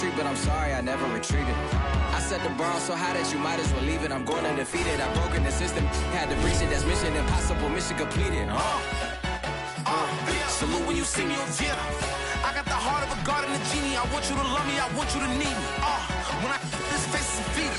street, but I'm sorry, I never retreated. I set the bar so high that you might as well leave it. I'm going undefeated. I've broken the system, had to breach it. That's mission impossible, mission completed. Salute when you see me. Yeah, I got the heart of a god and a genie. I want you to love me, I want you to need me. When I this face is defeated.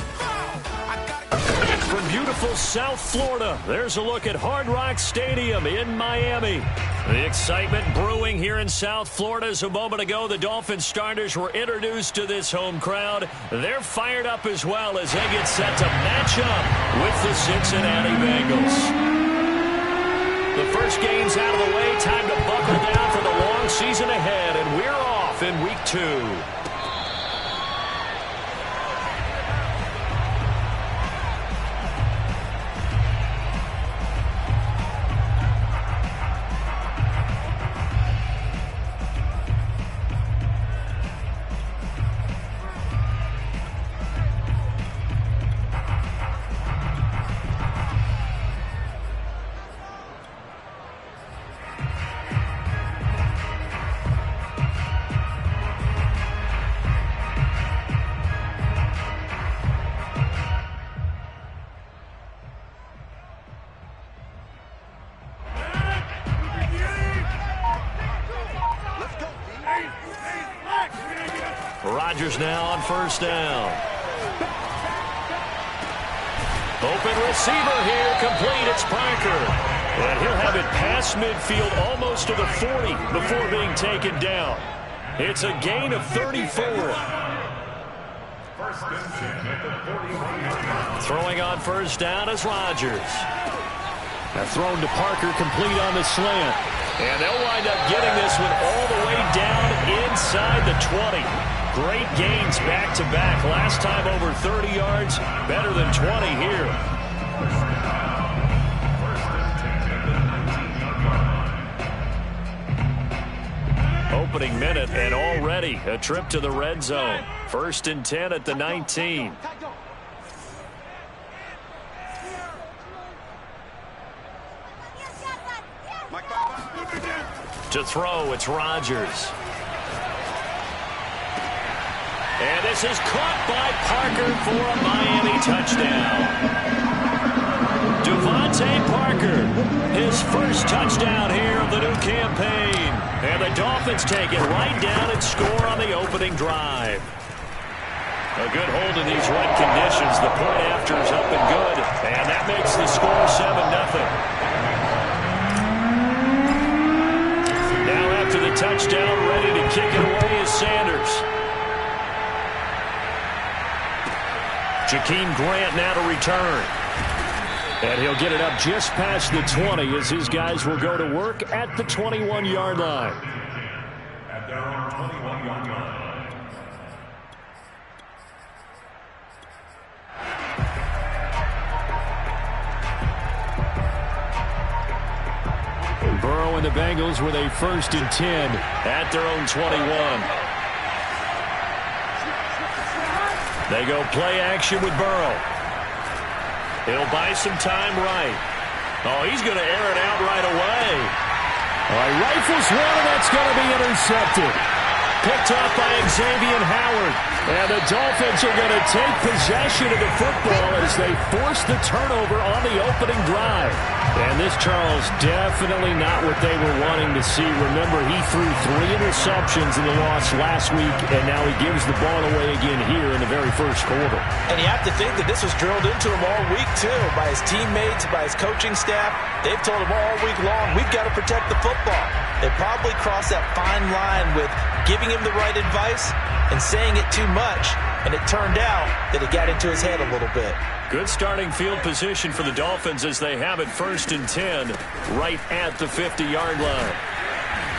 From beautiful South Florida, there's a look at Hard Rock Stadium in Miami. The excitement brewing here in South Florida as a moment ago the Dolphins starters were introduced to this home crowd. They're fired up as well as they get set to match up with the Cincinnati Bengals. The first game's out of the way. Time to buckle down for the long season ahead, and we're off in week 2. Rodgers now on first down. Open receiver here, complete. It's Parker. And he'll have it past midfield almost to the 40 before being taken down. It's a gain of 34. Throwing on first down is Rodgers. Now thrown to Parker, complete on the slant. And they'll wind up getting this one all the way down inside the 20. Great gains back-to-back. Last time over 30 yards, better than 20 here. Opening minute, and already a trip to the red zone. 1st and 10 at the 19. To throw, it's Rodgers. And this is caught by Parker for a Miami touchdown. Devontae Parker, his first touchdown here of the new campaign. And the Dolphins take it right down and score on the opening drive. A good hold in these wet conditions. The point after is up and good. And that makes the score 7-0. Now after the touchdown, ready to kick it away is Sanders. Jakeem Grant now to return. And he'll get it up just past the 20 as his guys will go to work at the 21-yard line. At their own 21-yard line. Burrow and the Bengals with a 1st and 10 at their own 21. They go play action with Burrow. He'll buy some time right. Oh, he's going to air it out right away. He rifles one, and that's going to be intercepted. Picked off by Xavier Howard. And the Dolphins are going to take possession of the football as they force the turnover on the opening drive. And this, Charles, definitely not what they were wanting to see. Remember, he threw 3 interceptions in the loss last week, and now he gives the ball away again here in the very first quarter. And you have to think that this was drilled into him all week, too, by his teammates, by his coaching staff. They've told him all week long, we've got to protect the football. They probably crossed that fine line with giving him the right advice and saying it too much, and it turned out that it got into his head a little bit. Good starting field position for the Dolphins as they have it 1st and 10 right at the 50-yard line.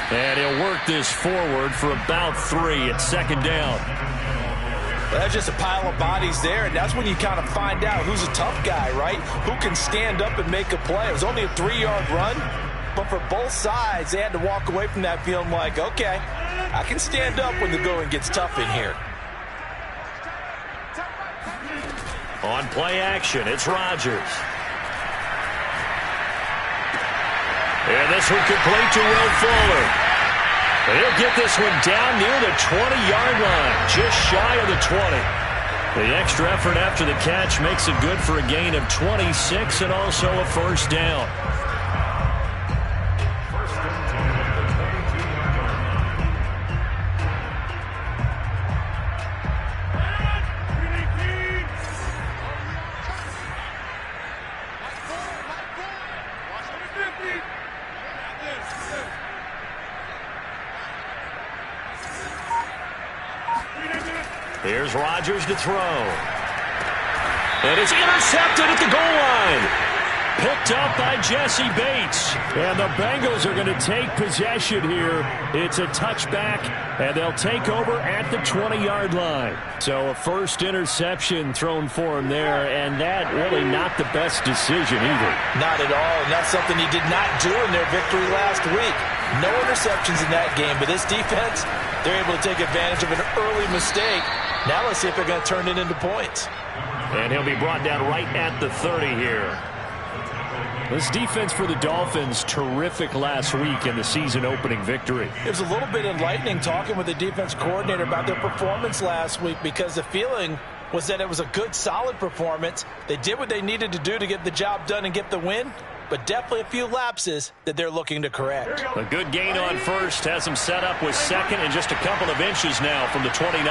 And he'll work this forward for about 3 at 2nd down. Well, that's just a pile of bodies there, and that's when you kind of find out who's a tough guy, right? Who can stand up and make a play. It was only a 3-yard run, but for both sides, they had to walk away from that feeling like, okay, I can stand up when the going gets tough in here. On play action, it's Rodgers. And this one complete to Will Fuller. He'll get this one down near the 20-yard line, just shy of the 20. The extra effort after the catch makes it good for a gain of 26 and also a first down. Here's Rodgers to throw. And it's intercepted at the goal line. Picked up by Jesse Bates. And the Bengals are going to take possession here. It's a touchback, and they'll take over at the 20-yard line. So a first interception thrown for him there, and that really not the best decision either. Not at all, and that's something he did not do in their victory last week. No interceptions in that game, but this defense, they're able to take advantage of an early mistake. Now let's see if they're going to turn it into points. And he'll be brought down right at the 30 here. This defense for the Dolphins, terrific last week in the season-opening victory. It was a little bit enlightening talking with the defense coordinator about their performance last week because the feeling was that it was a good, solid performance. They did what they needed to do to get the job done and get the win, but definitely a few lapses that they're looking to correct. A good gain on first has them set up with second and just a couple of inches now from the 29.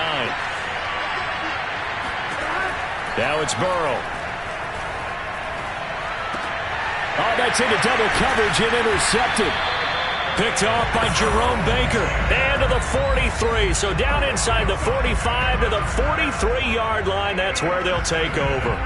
Now it's Burrow. Oh, that's into double coverage and intercepted. Picked off by Jerome Baker. And to the 43. So down inside the 45 to the 43-yard line. That's where they'll take over.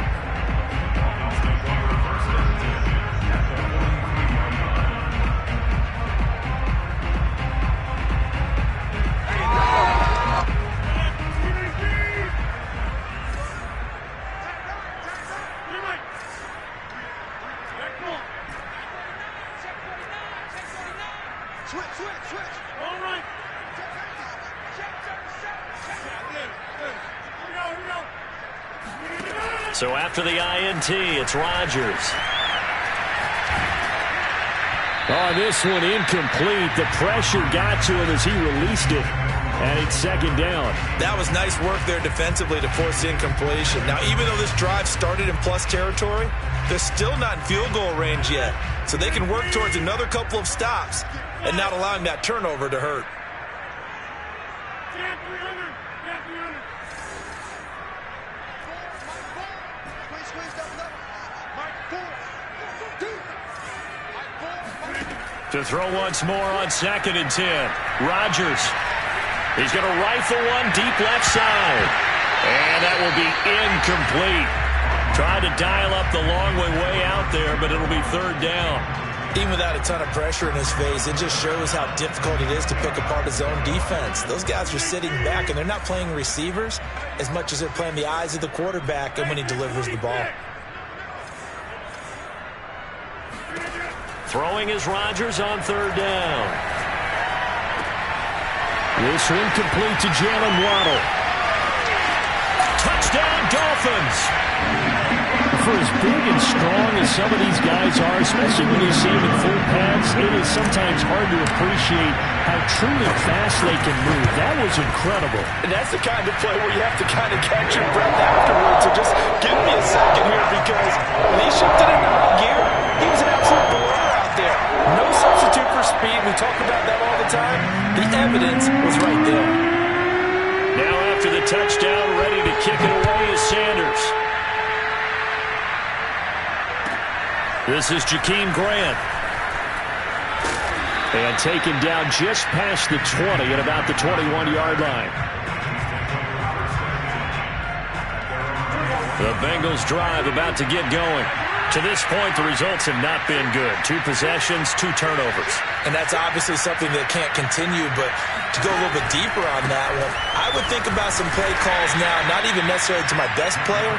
So after the INT, it's Rodgers. Oh, this one incomplete. The pressure got to him as he released it. And it's second down. That was nice work there defensively to force the incompletion. Now, even though this drive started in plus territory, they're still not in field goal range yet. So they can work towards another couple of stops and not allowing that turnover to hurt. To throw once more on 2nd and 10. Rodgers. He's going to rifle one deep left side. And that will be incomplete. Tried to dial up the long way out there, but it'll be third down. Even without a ton of pressure in his face, it just shows how difficult it is to pick apart his own defense. Those guys are sitting back, and they're not playing receivers as much as they're playing the eyes of the quarterback and when he delivers the ball. Throwing is Rodgers on third down. This one complete to Jalen Waddle. Touchdown, Dolphins! For as big and strong as some of these guys are, especially when you see them in full pads, it is sometimes hard to appreciate how truly fast they can move. That was incredible. And that's the kind of play where you have to kind of catch your breath afterwards. So just give me a second here, because when he shifted into high gear, he was an absolute blower out there. No substitute for speed. We talk about that all the time. The evidence was right there. Now after the touchdown, ready to kick it away is Sanders. This is Jakeem Grant. And taken down just past the 20 at about the 21-yard line. The Bengals drive about to get going. To this point, the results have not been good. 2 possessions, 2 turnovers. And that's obviously something that can't continue, but to go a little bit deeper on that one, I would think about some play calls now, not even necessarily to my best player,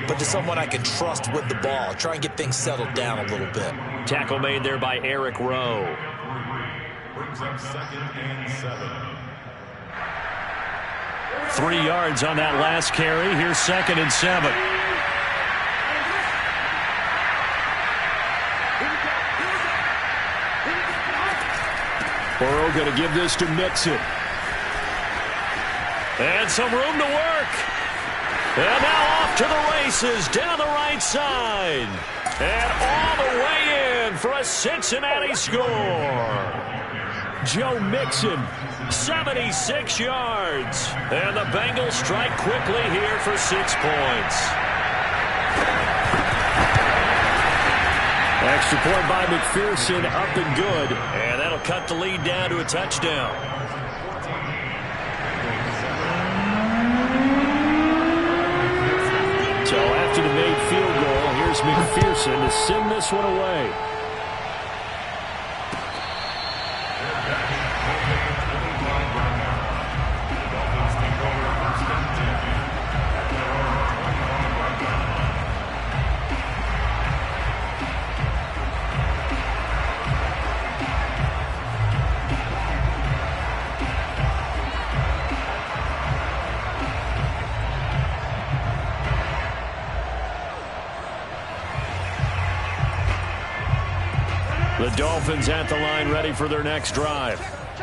but to someone I can trust with the ball. Try and get things settled down a little bit. Tackle made there by Eric Rowe. Brings up 2nd and 7. 3 yards on that last carry. Here's 2nd and 7. Burrow going to give this to Mixon. And some room to work. And now off to the races down the right side. And all the way in for a Cincinnati score. Joe Mixon, 76 yards. And the Bengals strike quickly here for 6 points. extra point by McPherson, up and good. And that'll cut the lead down to a touchdown. So after the made field goal, here's McPherson to send this one away. The Dolphins at the line ready for their next drive.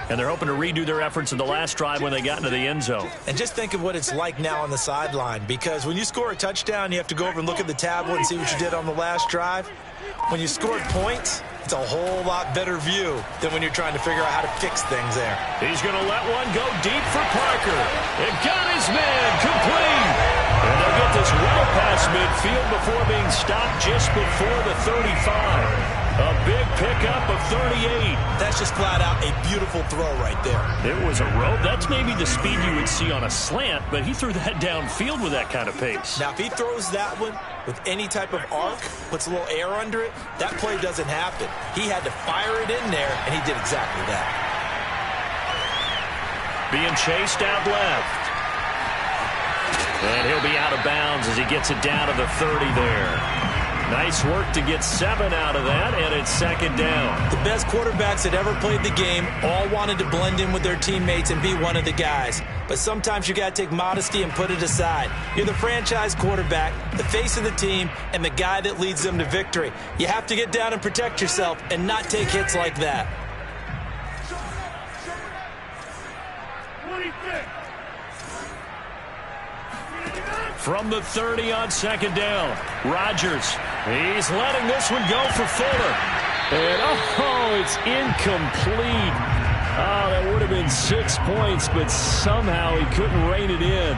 And they're hoping to redo their efforts in the last drive when they got into the end zone. And just think of what it's like now on the sideline, because when you score a touchdown, you have to go over and look at the tablet and see what you did on the last drive. When you scored points, it's a whole lot better view than when you're trying to figure out how to fix things there. He's going to let one go deep for Parker. It got his man complete. And they'll get this well past midfield before being stopped just before the 35. A big pickup of 38. That's just flat out a beautiful throw right there. It was a rope. That's maybe the speed you would see on a slant, but he threw that downfield with that kind of pace. Now, if he throws that one with any type of arc, puts a little air under it, that play doesn't happen. He had to fire it in there, and he did exactly that. Being chased out left. And he'll be out of bounds as he gets it down to the 30 there. Nice work to get 7 out of that, and it's second down. The best quarterbacks that ever played the game all wanted to blend in with their teammates and be one of the guys. But sometimes you got to take modesty and put it aside. You're the franchise quarterback, the face of the team, and the guy that leads them to victory. You have to get down and protect yourself and not take hits like that. From the 30 on second down, Rodgers. He's letting this one go for Fuller. And, oh, it's incomplete. Oh, that would have been 6 points, but somehow he couldn't rein it in.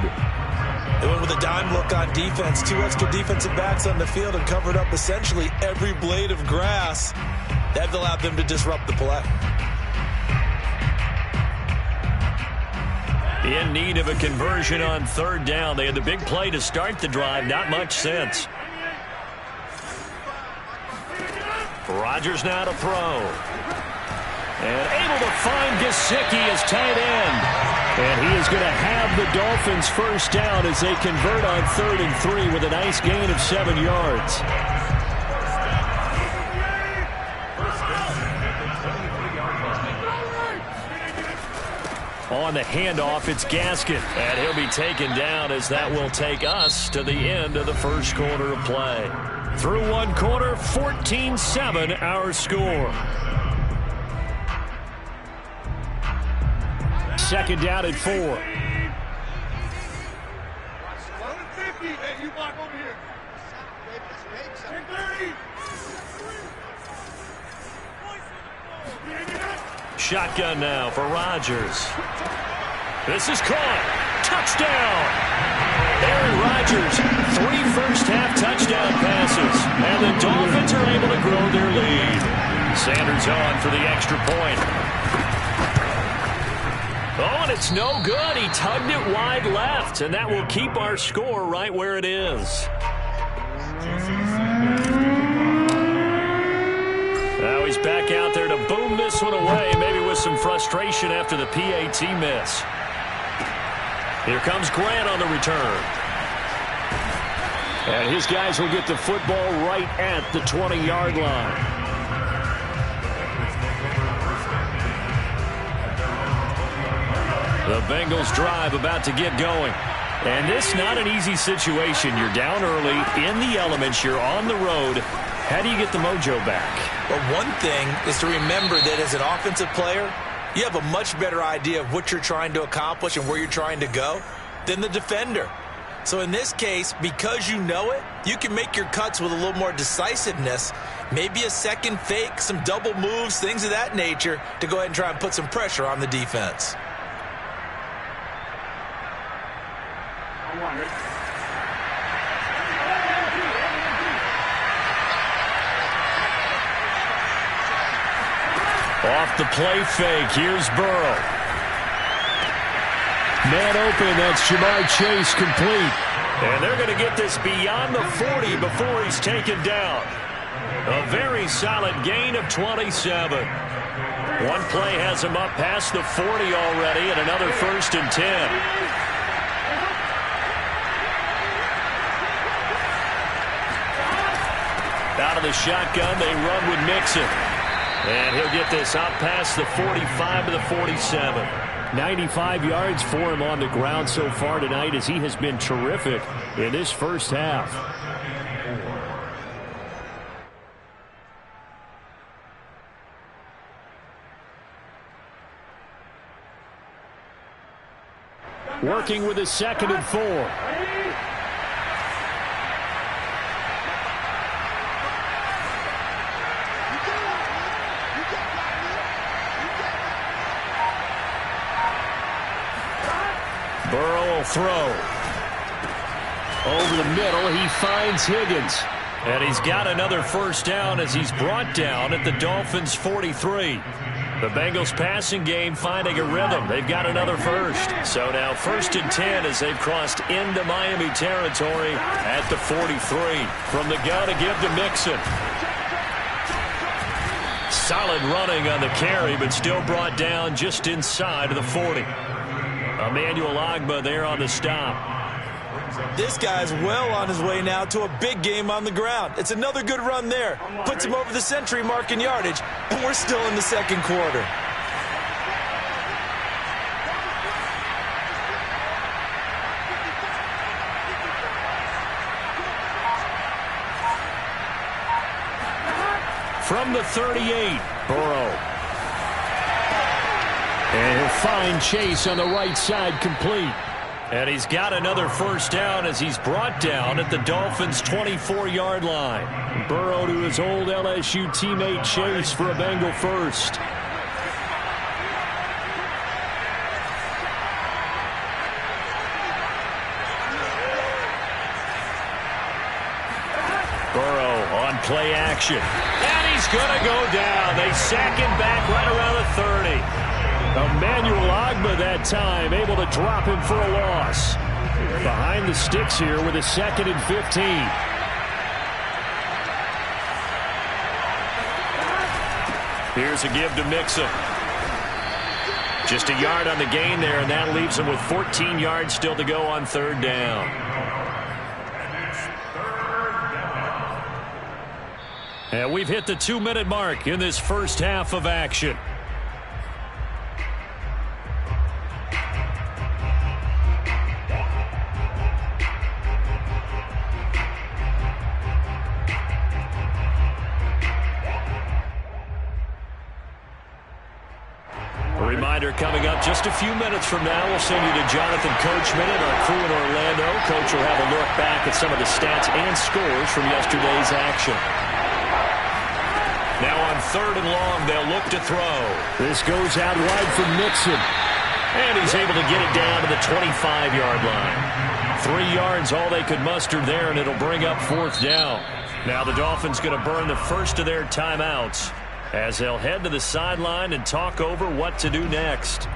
They went with a dime look on defense. 2 extra defensive backs on the field and covered up essentially every blade of grass. That allowed them to disrupt the play. In need of a conversion on third down. They had the big play to start the drive. Not much sense. Rodgers now to throw. And able to find Gesicki as tight end. And he is going to have the Dolphins first down as they convert on 3rd and 3 with a nice gain of 7 yards. On the handoff, it's Gaskin. And he'll be taken down as that will take us to the end of the first quarter of play. Through one quarter, 14-7 our score. Second down at 4. Shotgun now for Rodgers. This is caught. Touchdown! Aaron Rodgers, 3 first-half touchdown passes. And the Dolphins are able to grow their lead. Sanders on for the extra point. Oh, and it's no good. He tugged it wide left, and that will keep our score right where it is. Now he's back out there to boom this one away, maybe with some frustration after the PAT miss. Here comes Grant on the return. And his guys will get the football right at the 20-yard line. The Bengals drive about to get going. And this not an easy situation. You're down early, in the elements, you're on the road. How do you get the mojo back? Well, one thing is to remember that as an offensive player, you have a much better idea of what you're trying to accomplish and where you're trying to go than the defender. So in this case, because you know it, you can make your cuts with a little more decisiveness, maybe a second fake, some double moves, things of that nature, to go ahead and try and put some pressure on the defense. Off the play fake, here's Burrow. Man open, that's Jamar Chase complete. And they're going to get this beyond the 40 before he's taken down. A very solid gain of 27. One play has him up past the 40 already, and another 1st and 10. Out of the shotgun, they run with Mixon. And he'll get this out past the 45 to the 47. 95 yards for him on the ground so far tonight, as he has been terrific in this first half. Working with a 2nd and 4. Burrow will throw. Over the middle, he finds Higgins. And he's got another 1st down as he's brought down at the Dolphins' 43. The Bengals passing game finding a rhythm. They've got another 1st. So now 1st and 10 as they've crossed into Miami territory at the 43. From the gun to give to Mixon. Solid running on the carry, but still brought down just inside of the 40. Emmanuel Ogbah there on the stop. This guy's well on his way now to a big game on the ground. It's another good run there. Puts him over the century mark in yardage, and we're still in the 2nd quarter. From the 38, Burrow. And he'll find Chase on the right side complete. And he's got another 1st down as he's brought down at the Dolphins' 24-yard line. Burrow to his old LSU teammate Chase for a Bengal 1st. Burrow on play action. And he's going to go down. They sack him back right around the 30. Emmanuel Ogbah that time able to drop him for a loss. Behind the sticks here with a 2nd and 15. Here's a give to Mixon. Just a yard on the gain there, and that leaves him with 14 yards still to go on 3rd down. And we've hit the 2-minute mark in this first half of action. Coming up just a few minutes from now, we'll send you to Jonathan Coachman and our crew in Orlando. Coach will have a look back at some of the stats and scores from yesterday's action. Now on 3rd and long, they'll look to throw. This goes out wide for Mixon. And he's able to get it down to the 25-yard line. 3 yards, all they could muster there, and it'll bring up 4th down. Now the Dolphins going to burn the first of their timeouts, as they'll head to the sideline and talk over what to do next.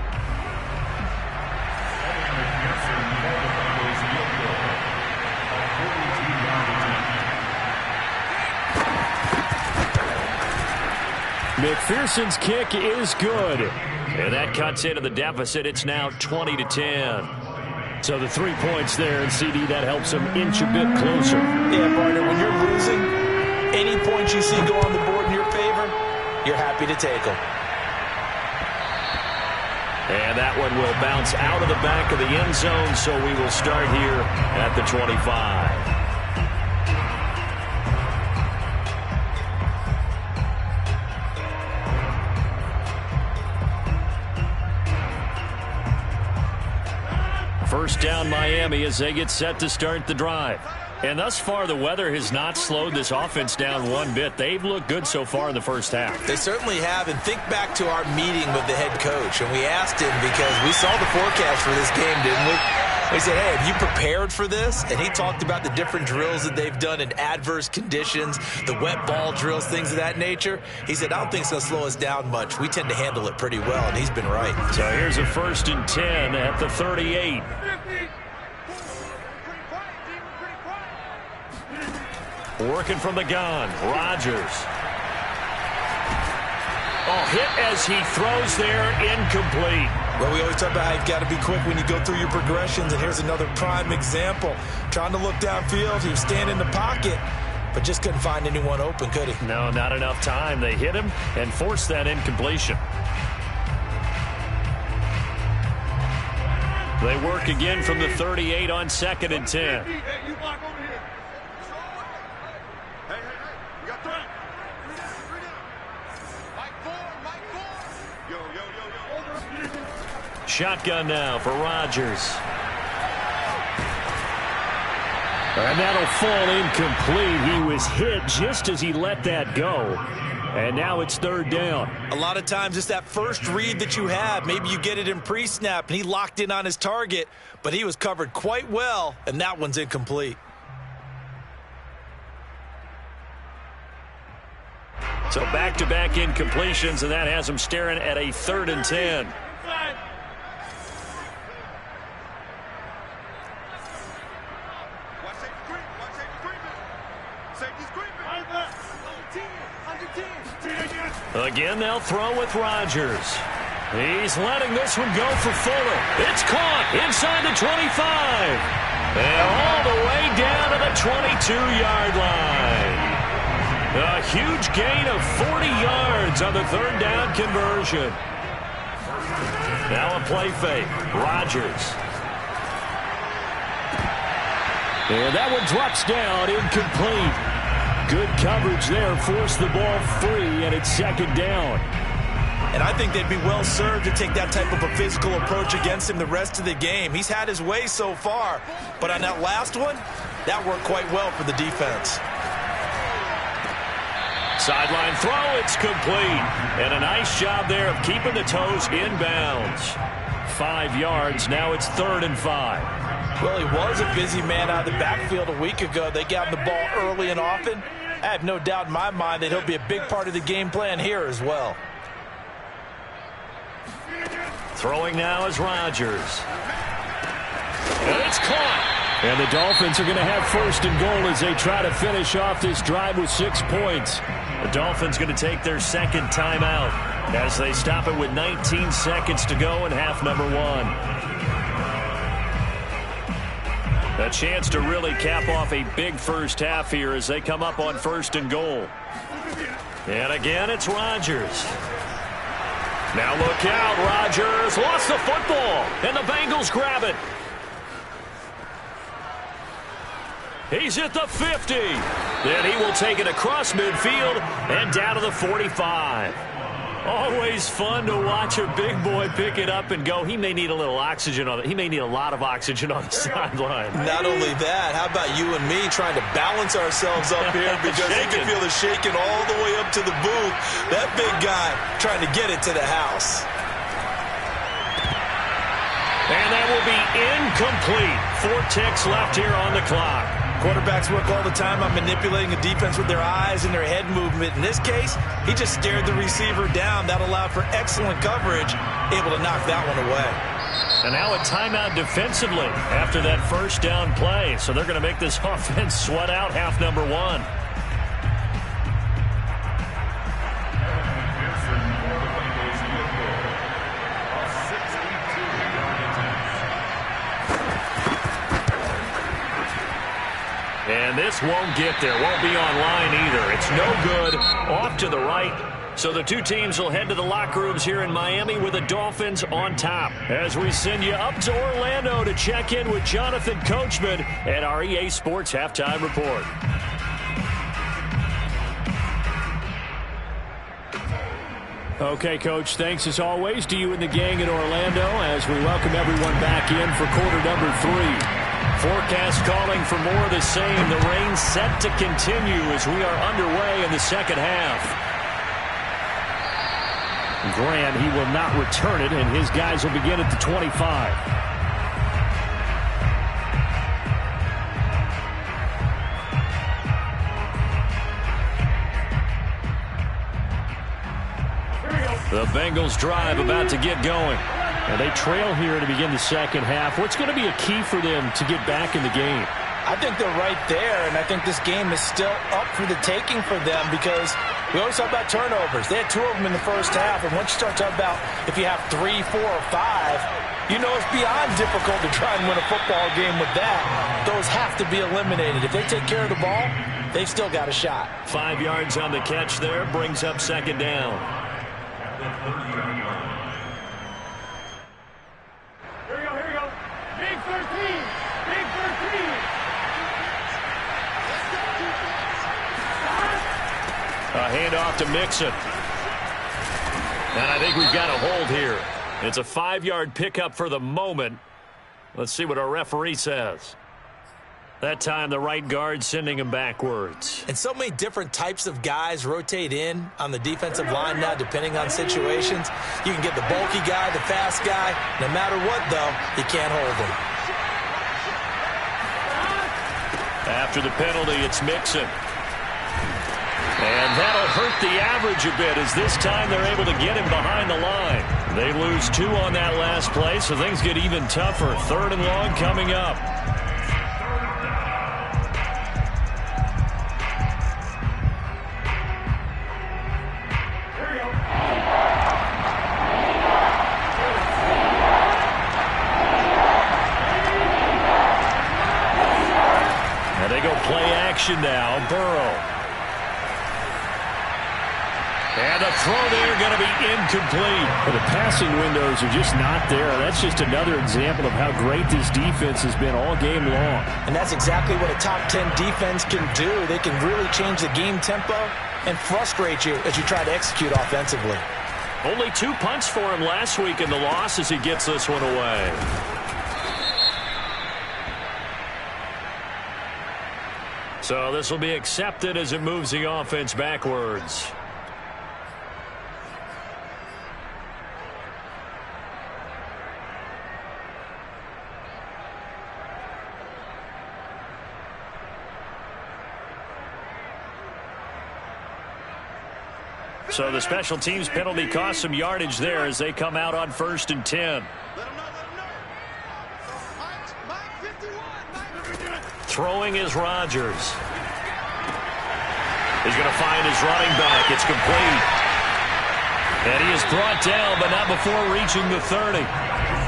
McPherson's kick is good. And that cuts into the deficit. It's now 20-10. So the 3 points there, and CD, that helps them inch a bit closer. Yeah, partner, when you're losing, any points you see go on the board in your favor, you're happy to take them. And that one will bounce out of the back of the end zone, so we will start here at the 25. first down Miami as they get set to start the drive. And thus far, the weather has not slowed this offense down one bit. They've looked good so far in the first half. They certainly have. And think back to our meeting with the head coach. And we asked him, because we saw the forecast for this game, didn't we? We said, hey, have you prepared for this? And he talked about the different drills that they've done in adverse conditions, the wet ball drills, things of that nature. He said, I don't think it's going to slow us down much. We tend to handle it pretty well, and he's been right. So here's a 1st and 10 at the 38. Working from the gun, Rodgers. Oh, hit as he throws there, incomplete. Well, we always talk about how you've got to be quick when you go through your progressions, and here's another prime example. Trying to look downfield, he was standing in the pocket, but just couldn't find anyone open, could he? No, not enough time. They hit him and forced that incompletion. They work again from the 38 on 2nd and 10. Shotgun now for Rodgers. And that'll fall incomplete. He was hit just as he let that go. And now it's 3rd down. A lot of times it's that first read that you have. Maybe you get it in pre-snap, and he locked in on his target, but he was covered quite well, and that one's incomplete. So back-to-back incompletions, and that has him staring at a 3rd and 10. Again, they'll throw with Rodgers. He's letting this one go for Fuller. It's caught inside the 25. And all the way down to the 22-yard line. A huge gain of 40 yards on the 3rd down conversion. Now a play fake. Rodgers. And that one drops down, incomplete. Good coverage there, forced the ball free, and it's 2nd down. And I think they'd be well served to take that type of a physical approach against him the rest of the game. He's had his way so far, but on that last one, that worked quite well for the defense. Sideline throw, it's complete. And a nice job there of keeping the toes in bounds. 5 yards, now it's 3rd and 5. Well, he was a busy man out of the backfield a week ago. They got him the ball early and often. I have no doubt in my mind that he'll be a big part of the game plan here as well. Throwing now is Rodgers. And it's caught. And the Dolphins are going to have 1st and goal as they try to finish off this drive with 6 points. The Dolphins going to take their 2nd timeout as they stop it with 19 seconds to go in half number 1. A chance to really cap off a big first half here as they come up on 1st and goal. And again, it's Rodgers. Now look out, Rodgers lost the football, and the Bengals grab it. He's at the 50. Then he will take it across midfield and down to the 45. Always fun to watch a big boy pick it up and go. He may need a little oxygen on it. He may need a lot of oxygen on the sideline. Not only that, how about you and me trying to balance ourselves up here because you can feel the shaking all the way up to the booth. That big guy trying to get it to the house. And that will be incomplete. 4 ticks left here on the clock. Quarterbacks work all the time on manipulating a defense with their eyes and their head movement. In this case, he just stared the receiver down. That allowed for excellent coverage, able to knock that one away. And now a timeout defensively after that first down play. So they're going to make this offense sweat out half number 1. And this won't get there. Won't be online either. It's no good. Off to the right. So the two teams will head to the locker rooms here in Miami with the Dolphins on top. As we send you up to Orlando to check in with Jonathan Coachman at our EA Sports Halftime Report. Okay, Coach, thanks as always to you and the gang in Orlando as we welcome everyone back in for quarter number 3. Forecast calling for more of the same. The rain set to continue as we are underway in the second half. Grant, he will not return it, and his guys will begin at the 25. The Bengals drive about to get going. And they trail here to begin the second half. What's going to be a key for them to get back in the game? I think they're right there, and I think this game is still up for the taking for them because we always talk about turnovers. They had 2 of them in the first half, and once you start talking about if you have 3, 4, or 5, you know it's beyond difficult to try and win a football game with that. Those have to be eliminated. If they take care of the ball, they've still got a shot. 5 yards on the catch there, brings up second down. A handoff to Mixon. And I think we've got a hold here. It's a 5-yard pickup for the moment. Let's see what our referee says. That time the right guard sending him backwards. And so many different types of guys rotate in on the defensive line now depending on situations. You can get the bulky guy, the fast guy. No matter what, though, you can't hold him. After the penalty, it's Mixon. And that'll hurt the average a bit as this time they're able to get him behind the line. They lose 2 on that last play, so things get even tougher. 3rd and long coming up. And they go play action now. Burrow. And the throw there going to be incomplete. But the passing windows are just not there. That's just another example of how great this defense has been all game long. And that's exactly what a top 10 defense can do. They can really change the game tempo and frustrate you as you try to execute offensively. Only 2 punts for him last week in the loss as he gets this one away. So this will be accepted as it moves the offense backwards. So the special teams penalty cost some yardage there as they come out on 1st and 10. Throwing is Rodgers. He's going to find his running back. It's complete. And he is brought down, but not before reaching the 30.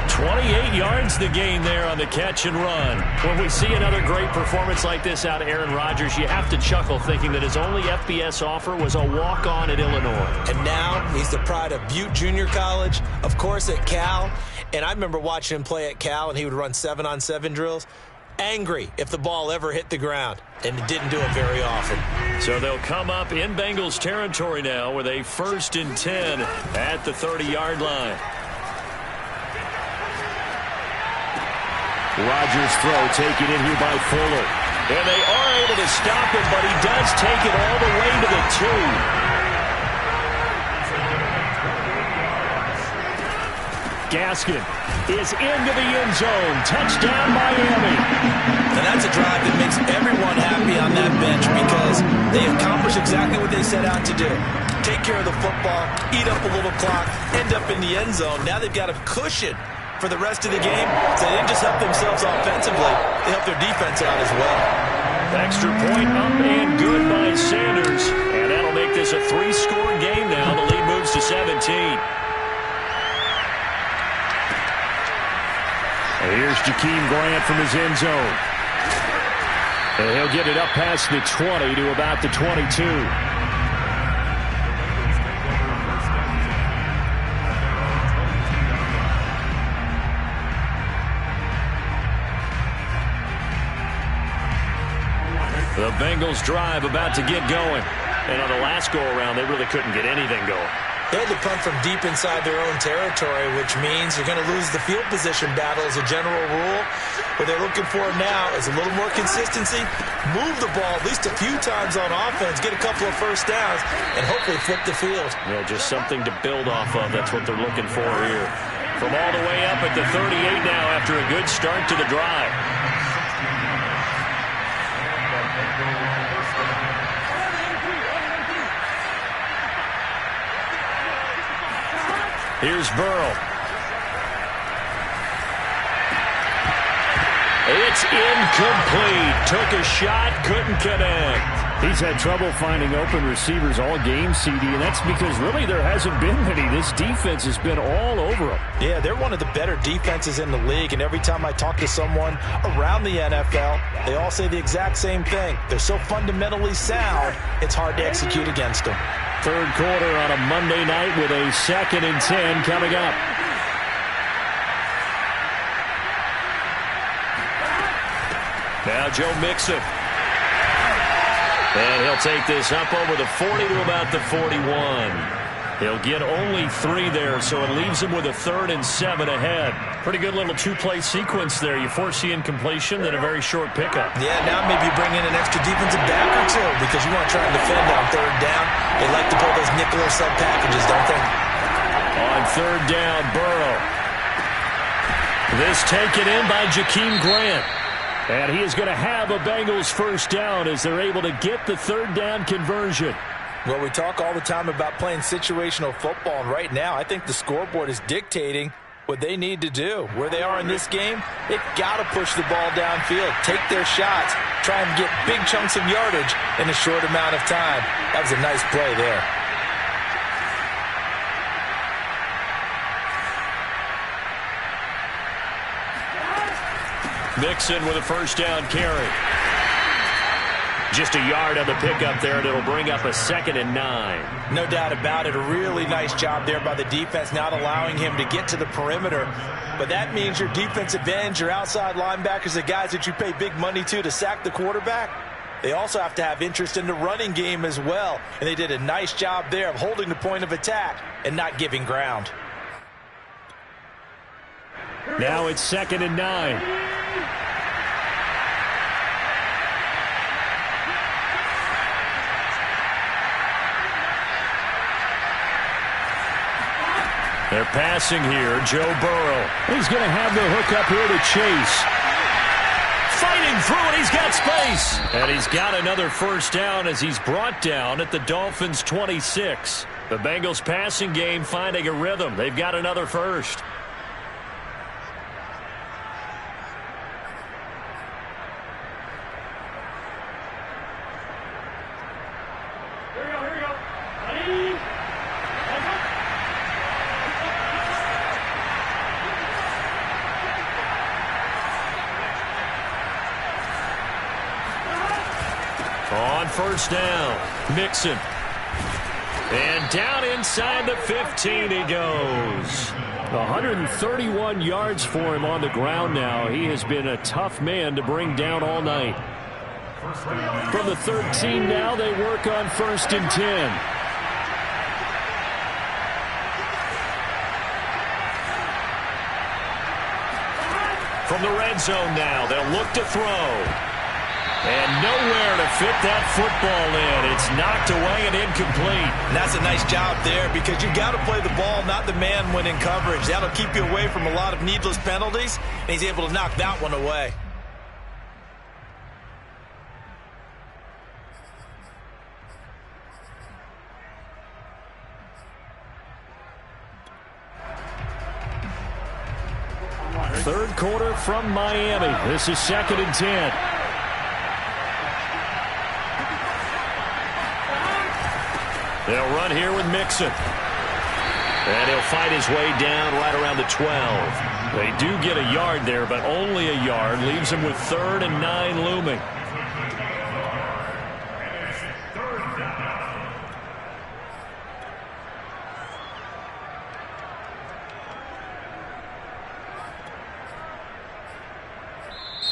28 yards the gain there on the catch and run. When we see another great performance like this out of Aaron Rodgers, you have to chuckle thinking that his only FBS offer was a walk-on at Illinois. And now he's the pride of Butte Junior College, of course at Cal. And I remember watching him play at Cal, and he would run 7-on-7 drills. Angry if the ball ever hit the ground, and it didn't do it very often. So they'll come up in Bengals territory now with a 1st and 10 at the 30-yard line. Rodgers' throw taken in here by Fuller. And they are able to stop him, but he does take it all the way to the 2. Gaskin is into the end zone. Touchdown, Miami. And that's a drive that makes everyone happy on that bench because they accomplished exactly what they set out to do. Take care of the football, eat up a little clock, end up in the end zone. Now they've got a cushion for the rest of the game. So they didn't just help themselves offensively, they helped their defense out as well. Extra point up and good by Sanders. And that'll make this a 3-score game now. The lead moves to 17. Here's Jakeem Grant from his end zone. And he'll get it up past the 20 to about the 22. The Bengals drive about to get going. And on the last go-around, they really couldn't get anything going. They had to punt from deep inside their own territory, which means you're going to lose the field position battle as a general rule. What they're looking for now is a little more consistency, move the ball at least a few times on offense, get a couple of first downs, and hopefully flip the field. Yeah, just something to build off of. That's what they're looking for here. From all the way up at the 38 now after a good start to the drive. Here's Burrow. It's incomplete. Took a shot, couldn't connect. He's had trouble finding open receivers all game, CD, and that's because really there hasn't been many. This defense has been all over them. Yeah, they're one of the better defenses in the league, and every time I talk to someone around the NFL, they all say the exact same thing. They're so fundamentally sound, it's hard to execute against them. Third quarter on a Monday night with a 2nd and 10 coming up. Now Joe Mixon. And he'll take this up over the 40 to about the 41. He'll get only 3 there, so it leaves him with a 3rd and 7 ahead. Pretty good little 2-play sequence there. You force the incompletion, then a very short pickup. Yeah, now maybe you bring in an extra defensive back or two because you want to try and defend on 3rd down. They like to pull those nickel or sub packages, don't they? On 3rd down, Burrow. This taken in by Jakeem Grant. And he is going to have a Bengals first down as they're able to get the 3rd down conversion. Well, we talk all the time about playing situational football, and right now I think the scoreboard is dictating what they need to do. Where they are in this game, they've got to push the ball downfield, take their shots, try and get big chunks of yardage in a short amount of time. That was a nice play there. Mixon with a first down carry. Just a yard on the pickup there, and it'll bring up a 2nd and 9. No doubt about it. A really nice job there by the defense, not allowing him to get to the perimeter. But that means your defensive ends, your outside linebackers, the guys that you pay big money to sack the quarterback, they also have to have interest in the running game as well. And they did a nice job there of holding the point of attack and not giving ground. Now it's 2nd and 9. They're passing here. Joe Burrow. He's going to have the hook up here to Chase. Fighting through it. He's got space. And he's got another first down as he's brought down at the Dolphins' 26. The Bengals passing game finding a rhythm. They've got another first. On first down, Mixon. And down inside the 15 he goes. 131 yards for him on the ground now. He has been a tough man to bring down all night. From the 13 now, they work on 1st and 10. From the red zone now, they'll look to throw. And nowhere to fit that football in. It's knocked away and incomplete. And that's a nice job there because you've got to play the ball, not the man when in coverage. That'll keep you away from a lot of needless penalties, and he's able to knock that one away. Third quarter from Miami. This is 2nd and 10. They'll run here with Mixon. And he'll fight his way down right around the 12. They do get a yard there, but only a yard. Leaves him with 3rd and 9 looming.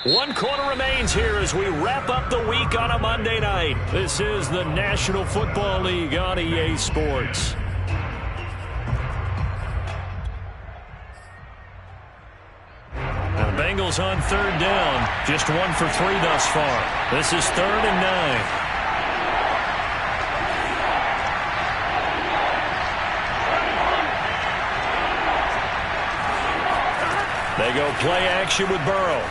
One quarter remains here as we wrap up the week on a Monday night. This is the National Football League on EA Sports. Bengals on 3rd down. Just 1 for 3 thus far. This is 3rd and 9. They go play action with Burrow.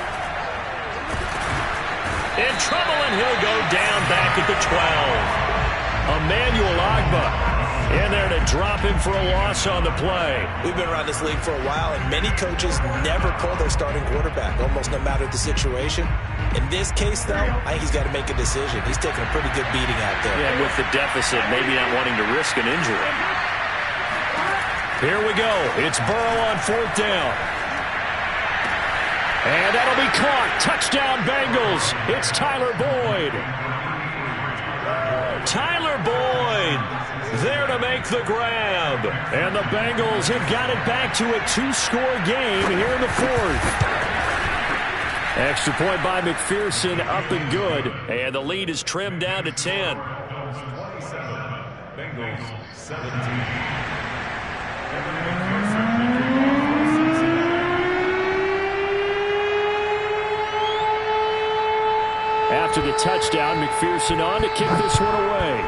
In trouble, and he'll go down back at the 12. Emmanuel Ogbah in there to drop him for a loss on the play. We've been around this league for a while, and many coaches never pull their starting quarterback, almost no matter the situation. In this case, though, I think he's got to make a decision. He's taking a pretty good beating out there. Yeah, and with the deficit, maybe not wanting to risk an injury. Here we go. It's Burrow on 4th down. And that'll be caught. Touchdown, Bengals. It's Tyler Boyd. Tyler Boyd there to make the grab. And the Bengals have got it back to a 2-score game here in the 4th. Extra point by McPherson, up and good. And the lead is trimmed down to 10. 27, Bengals 17. After the touchdown, McPherson on to kick this one away.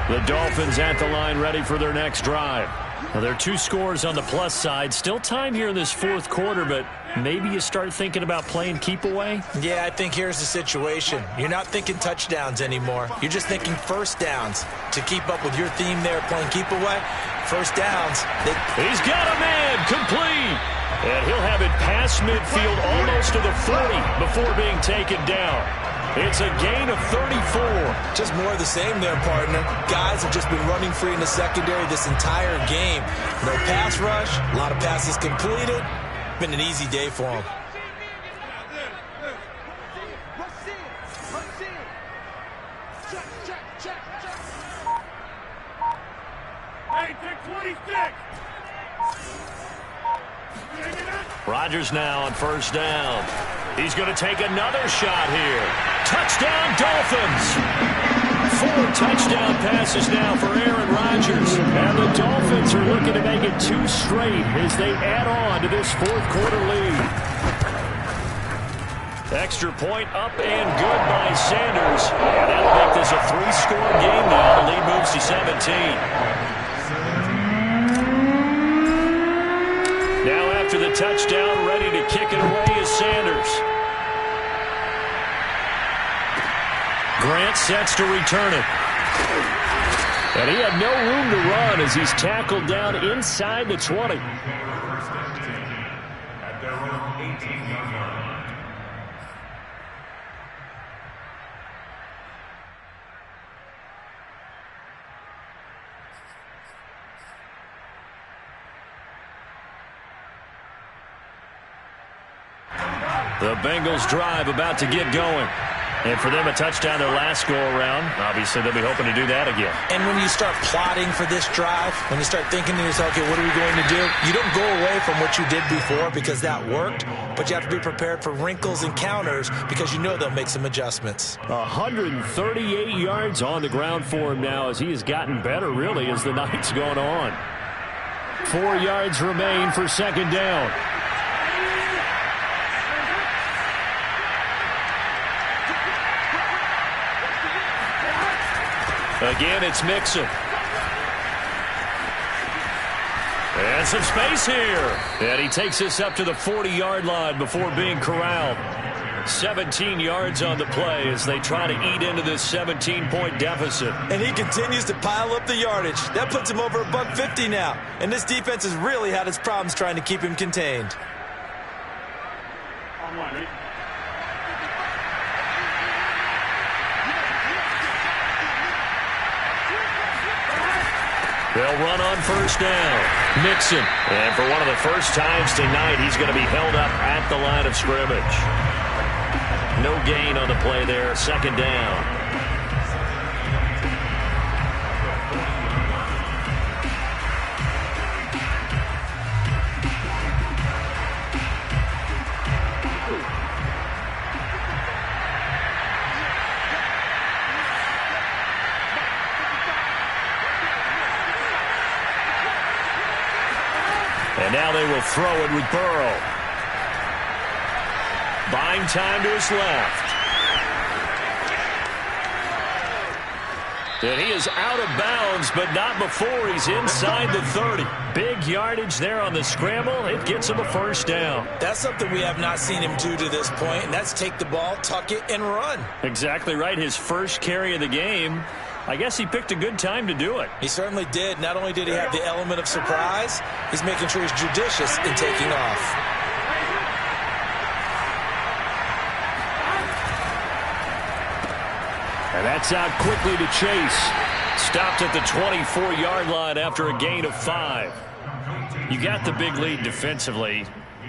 The Dolphins at the line, ready for their next drive. Now, there are 2 scores on the plus side. Still time here in this 4th quarter, but maybe you start thinking about playing keep away? Yeah, I think here's the situation. You're not thinking touchdowns anymore. You're just thinking first downs. To keep up with your theme there, playing keep away, first downs. He's got a man, complete. And he'll have it past midfield almost to the 40 before being taken down. It's a gain of 34. Just more of the same there, partner. Guys have just been running free in the secondary this entire game. No pass rush, a lot of passes completed. Been an easy day for them. Rodgers now on 1st down. He's going to take another shot here. Touchdown, Dolphins! 4 touchdown passes now for Aaron Rodgers. And the Dolphins are looking to make it 2 straight as they add on to this 4th quarter lead. Extra point up and good by Sanders. And that'll make this a 3-score game now. The lead moves to 17. Now after the touchdown, ready to kick it away is Sanders. Grant sets to return it. And he had no room to run as he's tackled down inside the 20. At their own 18-yard line. The Bengals drive about to get going. And for them, a touchdown their last go-around. Obviously, they'll be hoping to do that again. And when you start plotting for this drive, when you start thinking to yourself, okay, what are we going to do? You don't go away from what you did before because that worked, but you have to be prepared for wrinkles and counters because you know they'll make some adjustments. 138 yards on the ground for him now as he has gotten better, really, as the night's gone on. 4 yards remain for 2nd down. Again, it's Mixon. And some space here. And he takes this up to the 40-yard line before being corralled. 17 yards on the play as they try to eat into this 17-point deficit. And he continues to pile up the yardage. That puts him over $150 now. And this defense has really had its problems trying to keep him contained. They'll run on 1st down. Mixon. And for one of the first times tonight, he's going to be held up at the line of scrimmage. No gain on the play there. 2nd down. Now they will throw it with Burrow. Buying time to his left. And he is out of bounds, but not before he's inside the 30. Big yardage there on the scramble. It gets him a first down. That's something we have not seen him do to this point, and that's take the ball, tuck it, and run. Exactly right. His first carry of the game. I guess he picked a good time to do it. He certainly did. Not only did he have the element of surprise, he's making sure he's judicious in taking off. And that's out quickly to Chase. Stopped at the 24-yard line after a gain of 5. You got the big lead defensively.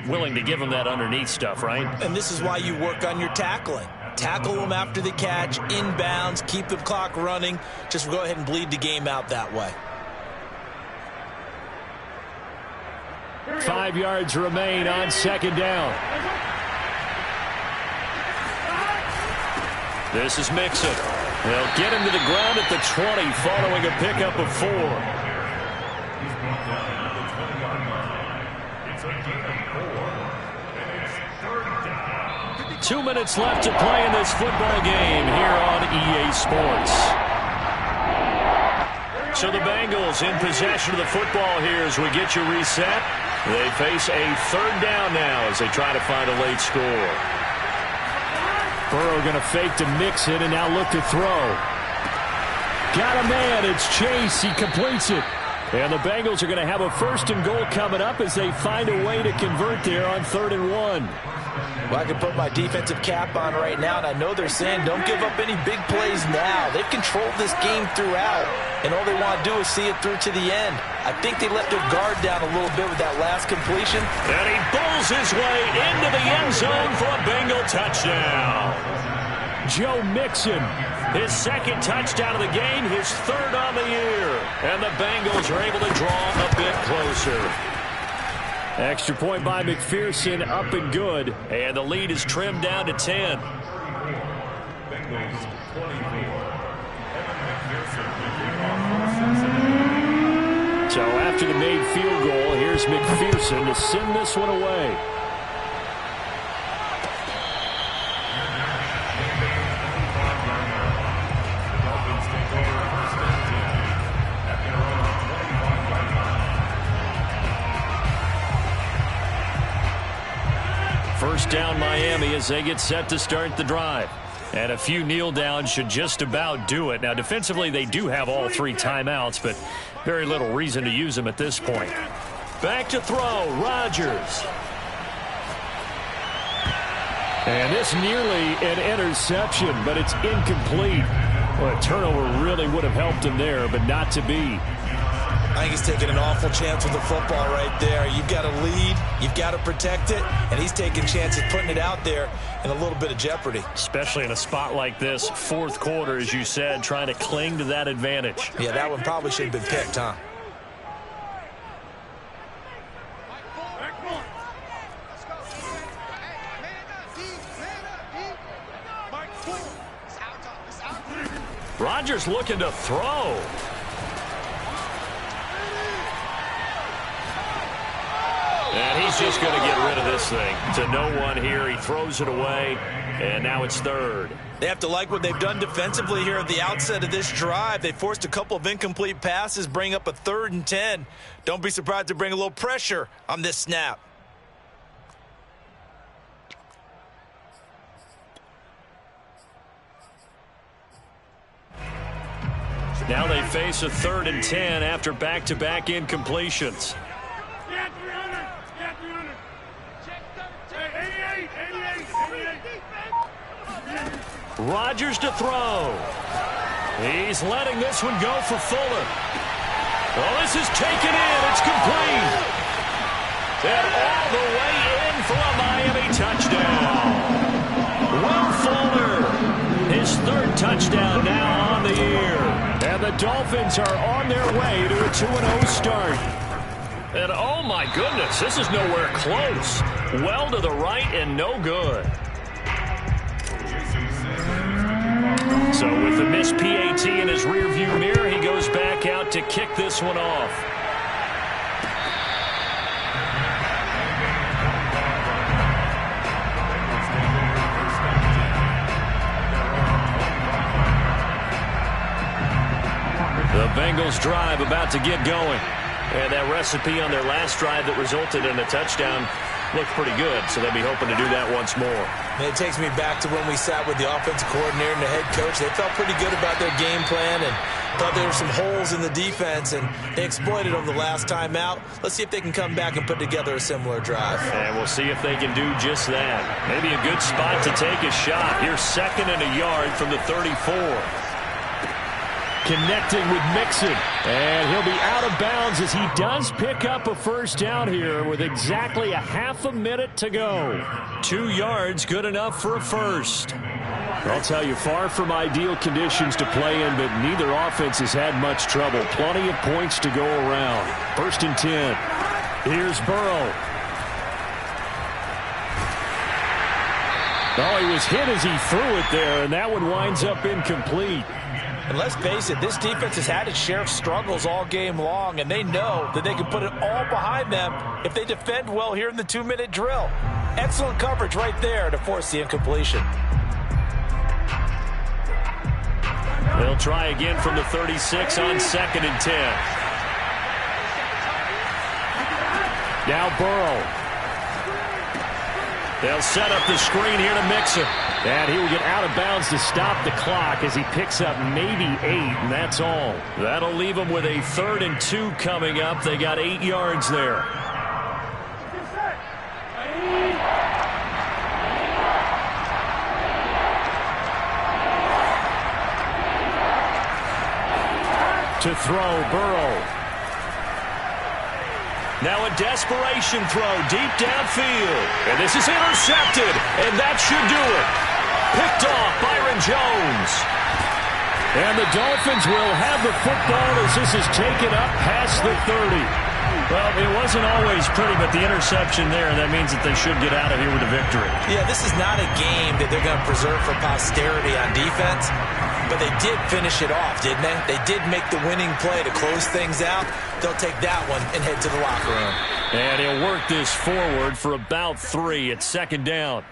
Willing to give him that underneath stuff, right? And this is why you work on your tackling. Tackle them after the catch, inbounds, keep the clock running. Just go ahead and bleed the game out that way. 5 yards remain on second down. This is Mixon. They'll get him to the ground at the 20 following a pickup of 4. He's brought down at the 20-yard line. It's a gain of 4, and it's third down. 2 minutes left to play in this football game here on EA Sports. So the Bengals in possession of the football here as we get you reset. They face a third down now as they try to find a late score. Burrow going to fake to Mixon and now look to throw. Got a man. It's Chase. He completes it. And the Bengals are going to have a first and goal coming up as they find a way to convert there on 3rd and 1. Well, I can put my defensive cap on right now, and I know they're saying don't give up any big plays now. They've controlled this game throughout, and all they want to do is see it through to the end. I think they let their guard down a little bit with that last completion. And he bulls his way into the end zone for a Bengal touchdown. Joe Mixon. His second touchdown of the game, his 3rd on the year. And the Bengals are able to draw a bit closer. Extra point by McPherson, up and good. And the lead is trimmed down to 10. Bengals 24. So after the made field goal, here's McPherson to send this one away. First down Miami as they get set to start the drive. And a few kneel downs should just about do it. Now defensively they do have all 3 timeouts, but very little reason to use them at this point. Back to throw, Rodgers. And this nearly an interception, but it's incomplete. Well, a turnover really would have helped him there, but not to be. I think he's taking an awful chance with the football right there. You've got to lead, you've got to protect it, and he's taking chances putting it out there in a little bit of jeopardy. Especially in a spot like this, 4th quarter, as you said, trying to cling to that advantage. Yeah, that one probably should have been picked, huh? Rodgers looking to throw. And he's just going to get rid of this thing. To no one here. He throws it away, and now it's 3rd. They have to like what they've done defensively here at the outset of this drive. They forced a couple of incomplete passes, bring up a 3rd and 10. Don't be surprised to bring a little pressure on this snap. Now they face a 3rd and 10 after back-to-back incompletions. Rodgers to throw. He's letting this one go for Fuller. Well, this is taken in. It's complete. And all the way in for a Miami touchdown. Will Fuller, his 3rd touchdown now on the year. And the Dolphins are on their way to a 2-0 start. And oh my goodness, this is nowhere close. Well to the right and no good. So with the missed PAT in his rearview mirror, he goes back out to kick this one off. Bengals drive about to get going. And that recipe on their last drive that resulted in a touchdown looked pretty good, so they'll be hoping to do that once more. And it takes me back to when we sat with the offensive coordinator and the head coach. They felt pretty good about their game plan and thought there were some holes in the defense, and they exploited them the last time out. Let's see if they can come back and put together a similar drive. And we'll see if they can do just that. Maybe a good spot to take a shot. Here's 2nd and a yard from the 34. Connecting with Mixon, and he'll be out of bounds as he does pick up a first down here with exactly a half a minute to go. 2 yards, good enough for a first. I'll tell you, far from ideal conditions to play in, but neither offense has had much trouble. Plenty of points to go around. 1st and 10. Here's Burrow. Oh, he was hit as he threw it there, and that one winds up incomplete. And let's face it, this defense has had its share of struggles all game long, and they know that they can put it all behind them if they defend well here in the 2-minute drill. Excellent coverage right there to force the incompletion. They'll try again from the 36 on 2nd and 10. Now Burrow. They'll set up the screen here to Mixon. And he will get out of bounds to stop the clock as he picks up maybe 8, and that's all. That'll leave them with a 3rd and 2 coming up. They got 8 yards there. To throw, Burrow. Now a desperation throw deep downfield. And this is intercepted, and that should do it. Picked off Byron Jones. And the Dolphins will have the football as this is taken up past the 30. Well, it wasn't always pretty, but the interception there, that means that they should get out of here with a victory. Yeah, this is not a game that they're going to preserve for posterity on defense, but they did finish it off, didn't they? They did make the winning play to close things out. They'll take that one and head to the locker room. And he'll work this forward for about 3 at 2nd down.